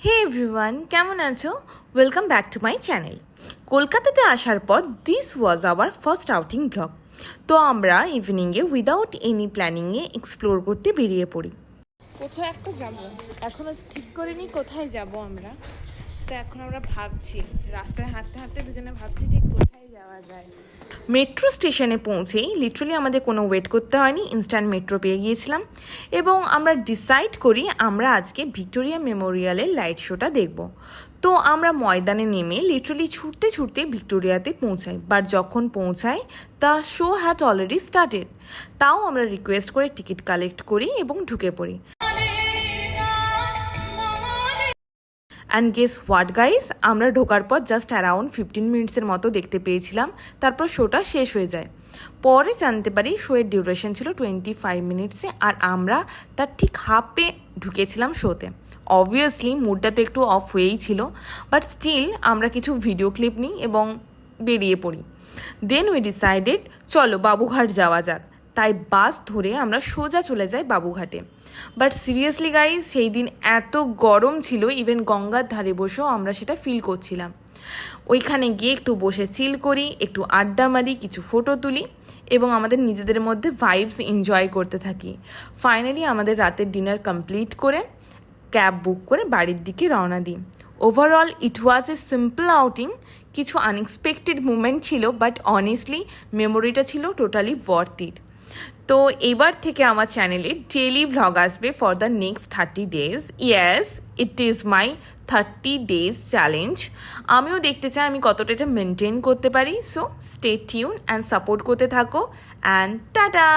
হে everyone, কেমন আছো? Welcome back to my channel. কলকাতাতে আসার পর this was our first outing blog. তো আমরা ইভিনিংয়ে উইদাউট এনি প্ল্যানিংয়ে এক্সপ্লোর করতে বেরিয়ে পড়ি। কোথাও একটা যাব, এখনও ঠিক করিনি কোথায় যাব আমরা। তো এখন আমরা ভাবছি, রাস্তায় হাঁটতে হাঁটতে দুজনে ভাবছি যে কোথায় যাওয়া যায়। মেট্রো স্টেশনে পৌঁছেই লিটারালি আমাদের কোনো ওয়েট করতে হয়নি, ইনস্ট্যান্ট মেট্রো পেয়ে গিয়েছিলাম এবং আমরা ডিসাইড করি আমরা আজকে ভিক্টোরিয়া মেমোরিয়ালের লাইট শোটা দেখব। তো আমরা ময়দানে নেমে লিটারালি ছুটতে ছুটতে ভিক্টোরিয়াতে পৌঁছাই, বাট যখন পৌঁছাই the show had already started. তাও আমরা রিকোয়েস্ট করে টিকিট কালেক্ট করি এবং ঢুকে পড়ি। অ্যান্ড গেস হোয়াট গাইস, আমরা ঢোকার পর জাস্ট অ্যারাউন্ড 15 মিনিটসের মতো দেখতে পেয়েছিলাম, তারপর শোটা শেষ হয়ে যায়। পরে জানতে পারি শোয়ের ডিউরেশন ছিল 25 মিনিটসে, আর আমরা তার ঠিক হাফে ঢুকেছিলাম শোতে। অবভিয়াসলি মুডটা তো একটু অফ হয়েই ছিল, বাট স্টিল আমরা কিছু ভিডিও ক্লিপ নিই এবং বেরিয়ে পড়ি। দেন উই ডিসাইডেড চলো বাবুঘাট যাওয়া যাক। তাই বাস ধরে আমরা সোজা চলে যাই বাবুঘাটে। বাট সিরিয়াসলি গাইজ, সেই দিন এত গরম ছিল, ইভেন গঙ্গার ধারে বসেও আমরা সেটা ফিল করছিলাম। ওইখানে গিয়ে একটু বসে চিল করি, একটু আড্ডা মারি, কিছু ফটো তুলি এবং আমাদের নিজেদের মধ্যে ভাইবস এনজয় করতে থাকি। ফাইনালি আমাদের রাতের ডিনার কমপ্লিট করে ক্যাব বুক করে বাড়ির দিকে রওনা দিই। Overall it was a simple outing. কিছু আনএক্সপেক্টেড মুমেন্ট ছিল, বাট অনেস্টলি মেমোরিটা ছিল টোটালি ওয়ার্থ ইট। তো এবার থেকে আমার চ্যানেলে ডেলি ভ্লগ আসবে for the next 30 days। Yes, it is my 30 days challenge. আমিও দেখতে চাই আমি কতটা এটা মেনটেন করতে পারি। So stay tune and support করতে থাকো, অ্যান্ড টাটা।